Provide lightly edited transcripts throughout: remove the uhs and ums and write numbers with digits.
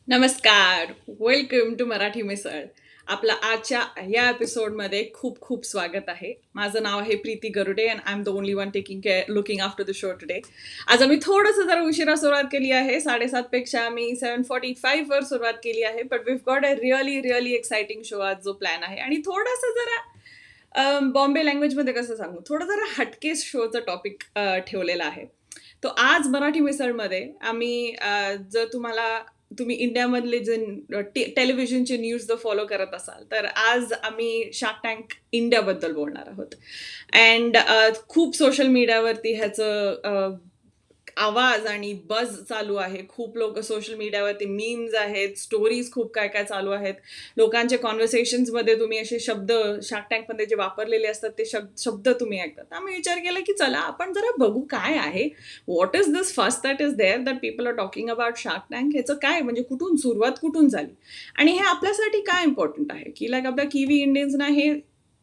नमस्कार. Welcome to Marathi मिसळ. आपला आजच्या या एपिसोडमध्ये खूप खूप स्वागत आहे. माझं नाव आहे Preeti Garude and I am the only one taking care looking after the show today. आज आम्ही थोडंसं जरा उशिरा सुरुवात केली आहे. 7:30 पेक्षा आम्ही 7:45 वर सुरुवात केली आहे. But we've got a really really exciting show आज जो प्लॅन आहे. आणि थोडासा जरा बॉम्बे लँग्वेजमध्ये कसं सांगू, थोडं जरा हटके शोचं टॉपिक ठेवलेला आहे. तो आज मराठी मिसळमध्ये आम्ही जर तुम्ही इंडियामधले जे टेलिव्हिजनचे न्यूज जर फॉलो करत असाल तर आज आम्ही शार्क टँक इंडियाबद्दल बोलणार आहोत. अँड खूप सोशल मीडियावरती ह्याचं आवाज आणि बज चालू आहे. खूप लोक सोशल मीडियावरती मीम्स आहेत, स्टोरीज खूप काय काय चालू आहेत. लोकांचे कॉन्व्हर्सेशन्समध्ये तुम्ही असे शब्द शार्क टँकमध्ये जे वापरलेले असतात ते शब्द तुम्ही ऐकतात. आम्ही विचार केला की चला आपण जरा बघू काय आहे, what is this first that is there that people are talking about Shark Tank. ह्याचं काय म्हणजे सुरुवात कुठून झाली आणि हे आपल्यासाठी काय इम्पॉर्टंट आहे की लाईक आपल्या किवी इंडियन्सना हे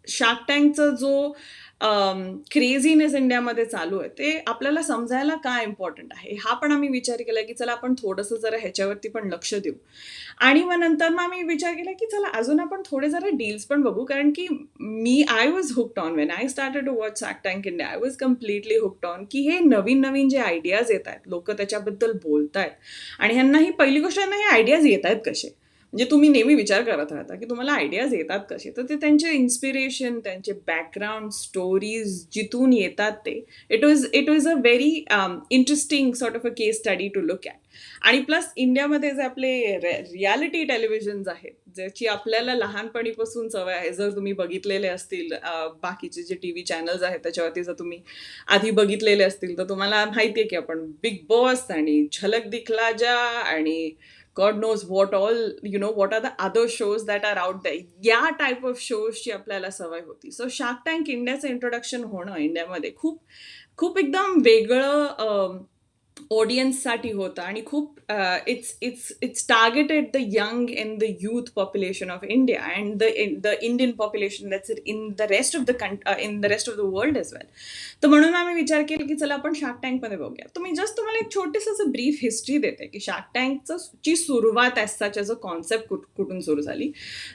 शार्क टँकचा जो क्रेझीनेस इंडियामध्ये चालू आहे ते आपल्याला समजायला काय इम्पॉर्टंट आहे हा पण आम्ही विचार केला की चला आपण थोडंसं जरा ह्याच्यावरती पण लक्ष देऊ. आणि मग नंतर मग आम्ही विचार केला की चला अजून आपण थोडे जरा डील्स पण बघू, कारण की I was hooked on when I started to watch Shark Tank India. I was completely hooked on की हे नवीन नवीन जे आयडियाज येत आहेत, लोक त्याच्याबद्दल बोलतायत आणि ह्यांना ही पहिली गोष्ट यांना हे आयडियाज येत आहेत कसे. म्हणजे तुम्ही नेहमी विचार करत राहता की तुम्हाला आयडियाज येतात कसे, तर ते त्यांचे इन्स्पिरेशन, त्यांचे बॅकग्राऊंड स्टोरीज जिथून येतात ते it was a very interesting sort of a case study to look at. आणि प्लस इंडियामध्ये जे आपले रियालिटी टेलिव्हिजन्स आहेत ज्याची आपल्याला लहानपणीपासून सवय आहे, जर तुम्ही बघितलेले असतील बाकीचे जे टी व्ही चॅनल्स आहेत त्याच्यावरती जर तुम्ही आधी बघितलेले असतील तर तुम्हाला माहिती आहे की आपण बिग बॉस आणि झलक दिखला जा आणि God knows what are the other shows that are out there. या टाईप ऑफ शोजची आपल्याला सवय होती. सो शार्क टँक इंडियाचं इंट्रोडक्शन होणं इंडियामध्ये खूप खूप एकदम वेगळं ऑडियन्ससाठी होतं आणि खूप it's targeted the young and the youth population of India and the Indian population that's in the rest of the world as well. तर म्हणून आम्ही विचार केला की चला आपण शार्क टँकमध्ये बघूया. तुम्हाला एक छोटेसं ब्रीफ हिस्ट्री देते की शार्क टँकची सुरुवात सच अ कॉन्सेप्ट कुठून सुरू झाली.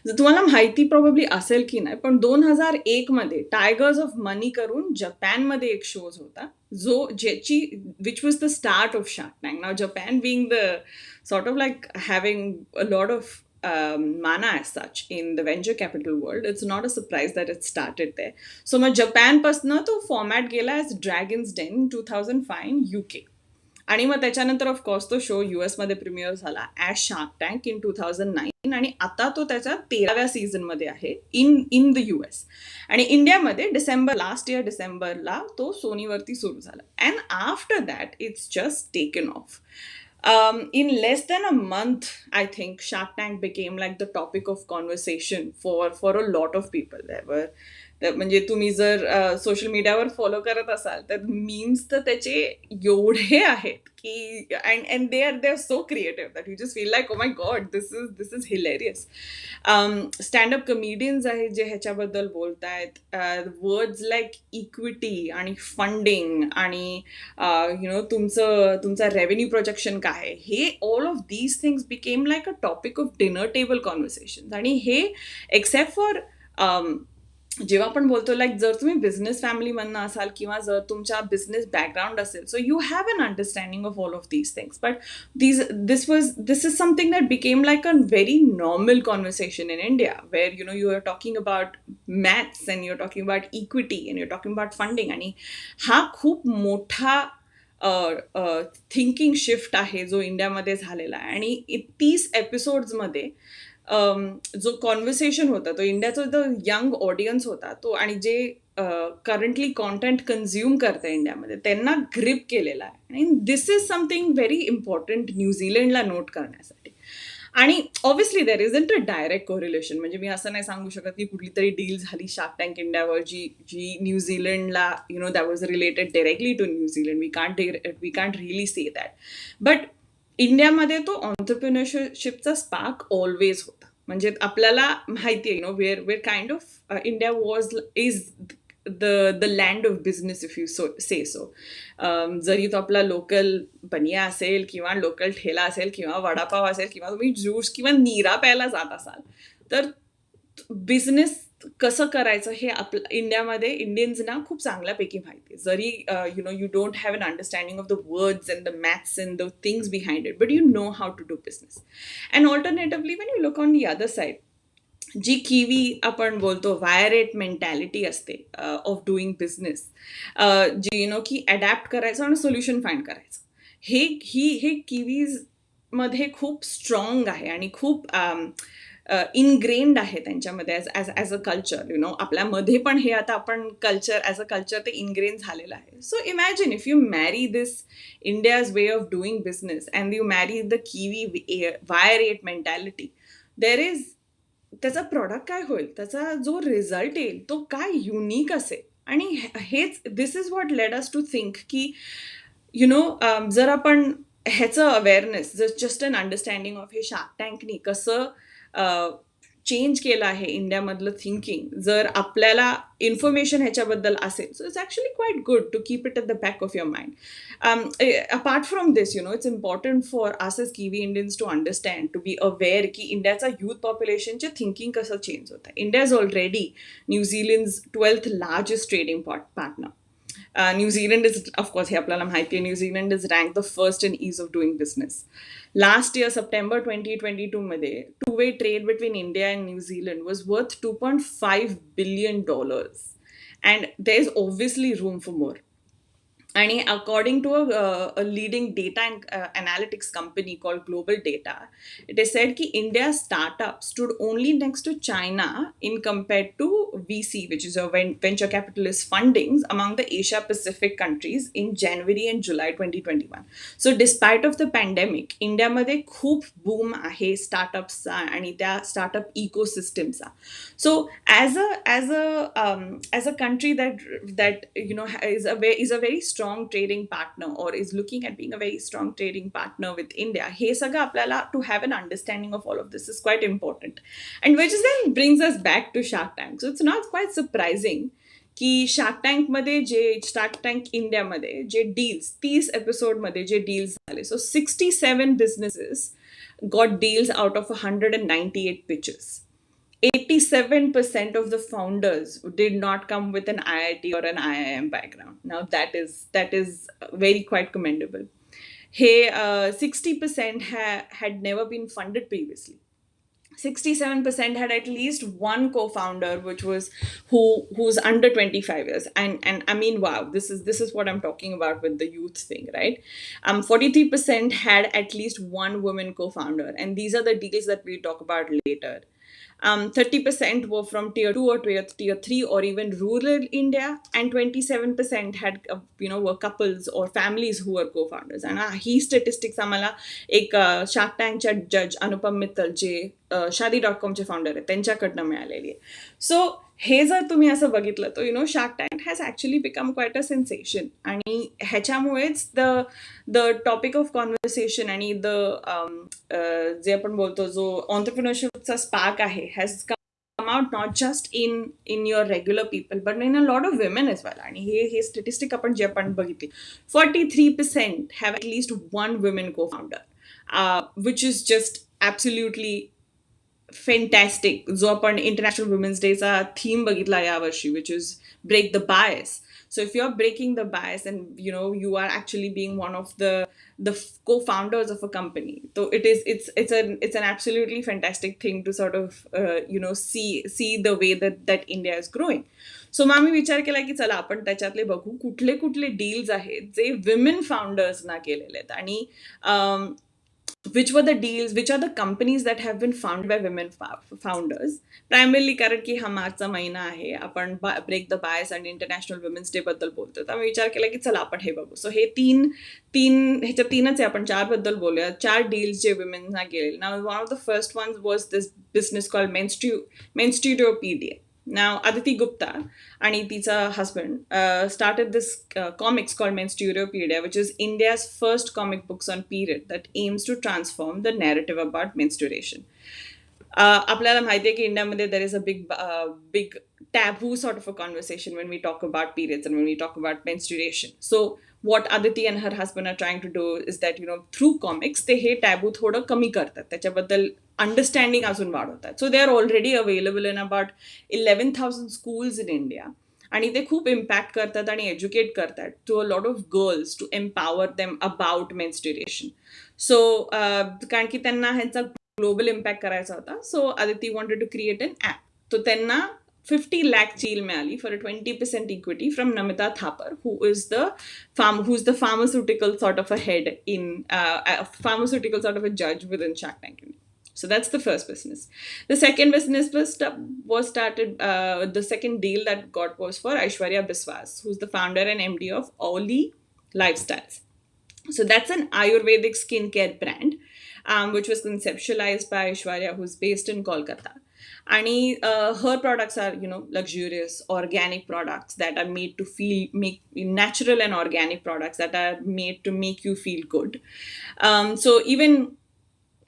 तुम्हाला माहिती प्रॉब्ली असेल की नाही, पण 2001 मध्ये टायगर्स ऑफ मनी करून जपानमध्ये एक शोज होता ज्याची which was the start of shark tank. Now Japan being the sort of like having a lot of mana as such in the venture capital world, it's not a surprise that it started there. So मग जपानपासनं तो format गेला as dragons Den 2005 UK. आणि मग त्याच्यानंतर of course तो show यूएसमध्ये premier झाला as shark tank in 2009 आणि आता तो त्याच्या 13व्या सीझनमध्ये आहे इन द US. आणि इंडियामध्ये लास्ट इयर डिसेंबरला तो सोनीवरती सुरू झाला. And after that it's just taken of. In less than a month, I think Shark Tank became like the topic of conversation for a lot of people. म्हणजे तुम्ही जर social मीडियावर फॉलो करत असाल तर मीम्स तर त्याचे एवढे आहेत की and they are so creative that you just feel like oh my God this is hilarious. Standup comedians आहेत जे ह्याच्याबद्दल बोलतायत. वर्ड्स लाईक इक्विटी आणि फंडिंग आणि तुमचा रेव्हेन्यू प्रोजेक्शन काय आहे, हे all of these things became like a topic of dinner table conversation. आणि हे एक्सेप्ट फॉर जेव्हा आपण बोलतो लाईक जर तुम्ही बिझनेस फॅमिलीमधनं असाल किंवा जर तुमच्या बिझनेस बॅकग्राऊंड असेल, so you have an understanding of all of these things. But this is something that became like a very normal conversation in India where you are talking about maths and you are talking about equity and you are talking about funding. आणि हा खूप मोठा thinking shift आहे जो इंडियामध्ये झालेला आहे. आणि 30 एपिसोड्समध्ये जो कॉन्व्हर्सेशन होता तो इंडियाचा जो यंग ऑडियन्स होता तो आणि जे करंटली कॉन्टेंट कन्झ्युम करतं इंडियामध्ये त्यांना ग्रिप केलेला आहे. आणि this is something very important न्यूझीलंडला नोट करण्यासाठी. आणि obviously there is in a direct correlation. म्हणजे मी असं नाही सांगू शकत की कुठली तरी डील झाली शार्क टँक इंडियावर जी न्यूझीलंडला that was related directly to New Zealand. We can't really say that. But इंडियामध्ये तो ऑन्टरप्रिनरशिपचा स्पार्क ऑलवेज होता. म्हणजे आपल्याला माहिती आहे where kind of India is the land of business, if you say so. जरी तो आपला लोकल बनिया असेल किंवा लोकल ठेला असेल किंवा वडापाव असेल किंवा तुम्ही ज्यूस किंवा नीरा प्यायला जात असाल, तर बिझनेस कसं करायचं हे आपल्या इंडियामध्ये इंडियन्सना खूप चांगल्यापैकी माहिती आहे. जरी you don't have an understanding of the words and the maths and the things behind it, but you know how to do business. And alternatively when you look on the other side, जी Kiwi आपण बोलतो wired mentality असते of doing business, जी की adapt करायचं आणि solution find करायचं, हे किवीज मध्ये खूप स्ट्रॉंग आहे आणि खूप इनग्रेन्ड आहे त्यांच्यामध्ये ॲज अ कल्चर. आपल्यामध्ये पण हे आता आपण कल्चर ॲज अ कल्चर ते इनग्रेन झालेलं आहे. So imagine if you marry this India's way of doing business and you marry the Kiwi wired mentality, there is त्याचा प्रॉडक्ट काय होईल, त्याचा जो रिझल्ट येईल तो काय युनिक असेल. आणि हेच this is what led us to think की जर आपण ह्याचं awareness, just an understanding of हे शार्क टँकनी कसं चेंज केलं आहे इंडियामधलं थिंकिंग, जर आपल्याला इन्फॉर्मेशन ह्याच्याबद्दल असेल, so it's actually quite good to keep it at the back of your mind. Apart from this, it's important for us as Kiwi Indians to understand, to be aware की इंडियाचा youth पॉप्युलेशनचे thinking कसं change होतं. India is already New Zealand's 12th largest trading partner. New Zealand is, of course, New Zealand is ranked the first in ease of doing business. Last year, September 2022, two-way trade between India and New Zealand was worth $2.5 billion. And there's obviously room for more. And according to a leading data and analytics company called Global Data, it is said that India's startups stood only next to China in compared to VC, which is a venture capitalist fundings among the Asia Pacific countries in January and July 2021. So despite of the pandemic, India मध्ये खूप boom आहे startups आणि त्या startup ecosystems. So as a country that is a very strong trading partner, or is looking at being a very strong trading partner with India, हे सगळं आपल्याला to have an understanding of all of this is quite important. And which then brings us back to Shark Tank. So it's not quite surprising की shark टँकमध्ये shark tank इंडियामध्ये जे deals 30 एपिसोडमध्ये जे deals झाले, so 67 businesses got deals out of 198 pitches. 87% of the founders did not come with an IIT or an IIM background. Now that is very quite commendable. Hey, 60% had never been funded previously. 67% had at least one co-founder, which was who's under 25 years. And I mean, wow, this is what I'm talking about with the youth thing, right? 43% had at least one woman co-founder, and these are the deals that we'll talk about later. 30% were from tier 2 or tier 3 or even rural India, and 27% had were couples or families who were co-founders. And he statistics आम्हाला एक shark टँकच्या जज अनुपम मित्तल जे शादी.com चे founder आहेत त्यांच्याकडनं मिळालेली आहे. So हे जर तुम्ही असं बघितलं तर Shark Tank has actually become quite a sensation, आणि ह्याच्यामुळेच द टॉपिक ऑफ कॉन्व्हर्सेशन आणि जे आपण बोलतो जो ऑन्टरप्रिनरशिपचा स्पार्क आहे has come out not just in your regular people but in a lot of women as well. आणि हे स्टॅटिस्टिक जे आपण बघितली, 43% have at least one women cofounder, which is just absolutely fantastic. जो आपण international women's डेचा थीम बघितला यावर्षी, which is break the bias. So if you're breaking the bias and you are actually being one of the co-founders of a company, so it's an absolutely fantastic thing to sort of see the way that India is growing. So मी विचार केला की चला आपण त्याच्यातले बघू कुठले कुठले deals आहेत जे विमेन फाउंडर्सना केलेले आहेत, आणि which were the deals, which are the companies that have been founded by women founders, primarily कारण की हा मार्चचा महिना आहे, आपण ब्रेक द बायस आणि इंटरनॅशनल वुमेन्स डे बद्दल बोलतो. तर आम्ही विचार केला की चला आपण हे बघू. सो हे ह्याच्या तीनच आहे, आपण 4 बद्दल बोलूया. 4 डील्स जे विमेन्सना गेलेले. नाव one of the first ones was this business called Menstrupedia. Now, Aditi Gupta and तिचा husband started this comics called Menstruopedia, which is India's first comic books on period that aims to transform the narrative about menstruation. आपल्याला माहिती आहे की इंडियामध्ये there is a big taboo sort of a conversation when we talk about periods and when we talk about menstruation. So what Aditi and her husband are trying to do is that, through comics, they हे taboo थोडं कमी करतात. त्याच्याबद्दल understanding अजून वाढवतात. So they are already available in about 11,000 schools in India. आणि ते खूप इम्पॅक्ट करतात आणि एज्युकेट करतात to a lot of girls to empower them about menstruation. So कारण की त्यांना ह्यांचा ग्लोबल इम्पॅक्ट करायचा होता. So Aditi wanted to create an app. तो त्यांना 50 lakh deal मिळाली for a 20% equity from Namita Thapar, who's the pharmaceutical sort of a head in pharmaceutical sort of a judge within Shark Tank. So that's the first business. The second business was started. The second deal that got was for Aishwarya Biswas, who's the founder and MD of Oli Lifestyles. So that's an Ayurvedic skincare brand, which was conceptualized by Aishwarya, who's based in Kolkata. And her products are, luxurious, organic products that are made to make natural and organic products that are made to make you feel good. So even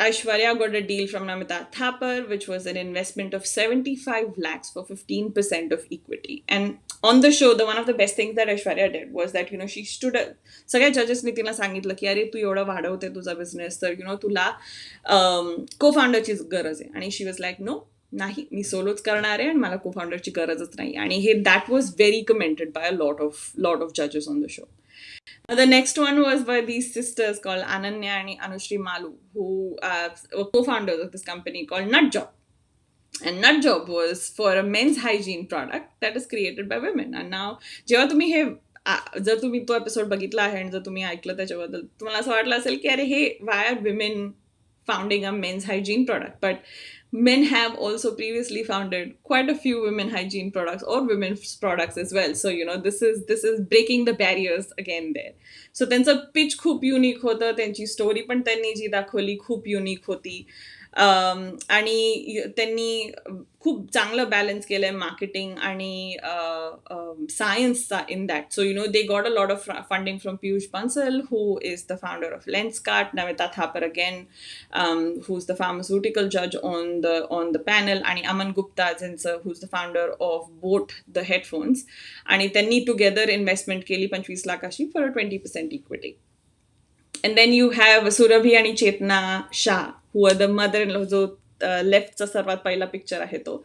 Aishwarya got a deal from Namita Thapar, which was an investment of 75 lakhs for 15% of equity. And on the show, one of the best things that Aishwarya did was that, she stood up. सगळ्या जजेसनी तिला सांगितलं की अरे तू एवढं वाढवते तुझा business तर तुला को फाउंडरची गरज आहे. आणि शी वॉज लाईक नो, नाही, मी सोलोच करणार आहे आणि मला को फाउंडरची गरजच नाही. आणि हे that was very commented by a lot of जजेस on the show. The next one was by these sisters called Ananya and Anushri Malu, who were co-founders of this company called Nut Job. And Nut Job was for a men's hygiene product that is created by women. And now, जेव्हा तुम्ही हे जर तुम्ही तो episode बघितला आहे आणि जर तुम्ही ऐकलं त्याच्याबद्दल तुम्हाला असं वाटलं असेल की अरे हे why are women founding a men's hygiene product? But men have also previously founded quite a few women hygiene products or women's products as well. So, this is breaking the barriers again there. So त्यांचं pitch खूप unique होतं. त्यांची story पण त्यांनी जी दाखवली खूप unique होती. आणि त्यांनी खूप चांगलं बॅलन्स केलंय मार्केटिंग आणि सायन्सचा in that. So they got a lot of funding from Piyush Bansal, who is the founder of Lenskart, Namita Thapar again, who's the pharmaceutical judge on the panel, आणि Aman Gupta, who's the founder of both the headphones. आणि त्यांनी together investment केली 25 लाखाची for a 20% equity. And then you have Surabhi and Chetna Shah, who are the mother-in-law, जो लेफ्टचा सर्वात पहिला picture आहे तो.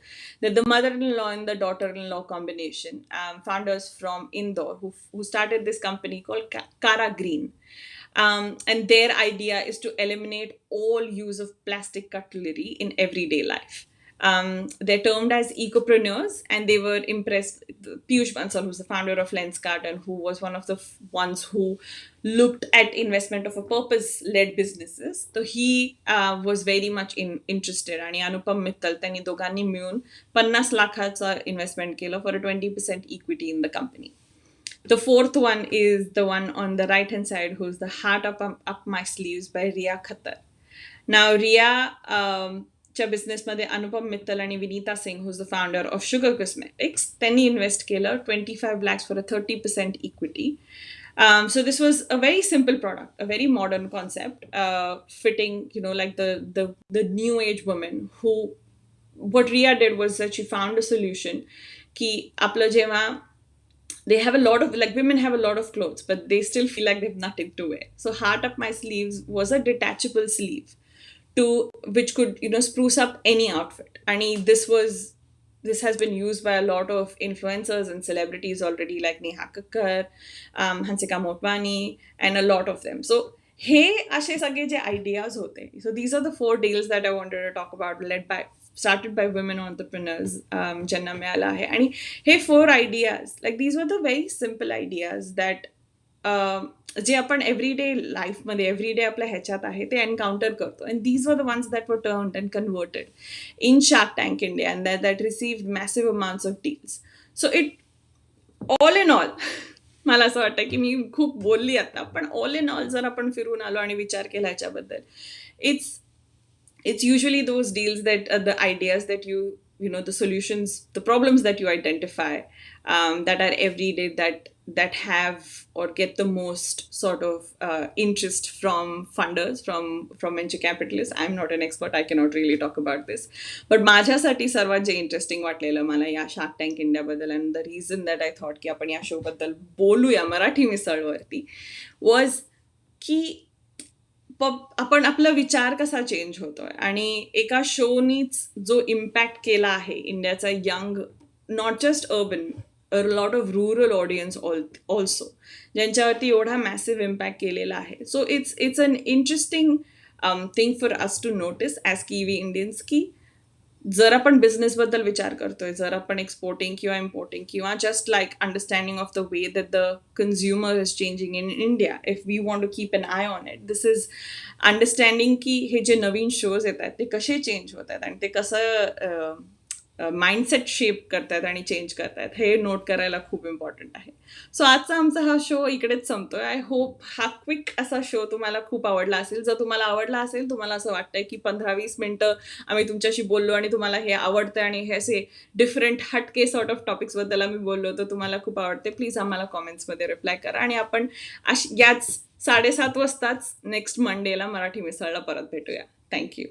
They're the mother-in-law and the daughter-in-law combination, founders from Indore, who started this company called Kara Green. And their idea is to eliminate all use of plastic cutlery in everyday life. They're termed as ecopreneurs, and they were impressed. Piyush Bansal, who's the founder of Lenskart and who was one of the ones who looked at investment of a purpose-led businesses. So he was very much interested. And Anupam Mittal, त्यांनी दोघांनी मिळून 50 लाखाचा investment केलं for a 20% equity in the company. The fourth one is the one on the right-hand side, who's the Heart Up My Sleeves by Riya Khattar. Now, Riya च्या बिझनेसमध्ये अनुपम मित्तल आणि Vinita Singh, who's the founder of Sugar Cosmetics, त्यांनी invest केलं 25 lakhs for a 30% equity. So this was a very simple product, a very modern concept, fitting, like the new age woman who, what Riya did was that she found a solution ki आपलं जेव्हा they have a lot of, like, women have a lot of clothes, but they still feel like they have nothing to wear. So Heart Up My Sleeves was a detachable sleeve which could, spruce up any outfit. And this has been used by a lot of influencers and celebrities already, like Neha Kakkar, Hansika Motwani, and a lot of them. So हे असे सगळे जे ideas होते. So these are the 4 deals that I wanted to talk about, started by women entrepreneurs, ज्यांना मिळाला आहे. आणि हे 4 ideas, like these were the very simple ideas that जे आपण एव्हरीडे लाईफमध्ये एव्हरीडे आपल्या ह्याच्यात आहे ते एन्काउंटर करतो. And these were the ones that were turned and converted in Shark Tank India and that received massive amounts of deals. So it all in all, मला असं वाटतं की मी खूप बोलली आता, पण ऑल इन ऑल जर आपण फिरून आलो आणि विचार केला ह्याच्याबद्दल, it's usually those deals that the ideas that you the solutions, the problems that you identify, that are everyday, that have or get the most sort of interest from funders, from venture capitalists. I'm not an expert, I cannot really talk about this, but माझ्यासाठी सर्वात जे interesting वाटलेलं मला या Shark Tank इंडियाबद्दल, and the reason that I thought की आपण या शो बद्दल बोलूया मराठी मिसळवरती, वॉज की आपण आपला विचार कसा चेंज होतोय. आणि एका शोनीच जो इम्पॅक्ट केला आहे इंडियाचा young, not just urban, a lot of rural audience also, ज्यांच्यावरती एवढा मॅसिव्ह इम्पॅक्ट केलेला आहे. So it's an interesting thing for us to notice as Kiwi Indians, की जर आपण बिझनेसबद्दल विचार करतोय, जर आपण एक्सपोर्टिंग किंवा इम्पोर्टिंग किंवा just like understanding of the way that the consumer is changing in India, if we want to keep an eye on it, this is understanding की हे जे नवीन शोज येत आहेत ते कसे चेंज होत आहेत आणि ते कसं माइंडसेट शेप करतायत आणि चेंज करतायत, हे नोट करायला खूप इम्पॉर्टंट आहे. सो आजचा आमचा हा शो इकडेच संपतोय. आय होप हा क्विक असा शो तुम्हाला खूप आवडला असेल. जर तुम्हाला आवडला असेल, तुम्हाला असं वाटतंय की 15-20 मिनिटं आम्ही तुमच्याशी बोललो आणि तुम्हाला हे आवडतं आणि हे असे डिफरंट हटके सॉर्ट ऑफ टॉपिक्सबद्दल आम्ही बोललो, तर तुम्हाला खूप आवडते, प्लीज आम्हाला कॉमेंट्समध्ये रिप्लाय करा. आणि आपण याच 7:30 वाजताच नेक्स्ट मंडेला मराठी मिसळला परत भेटूया. थँक्यू.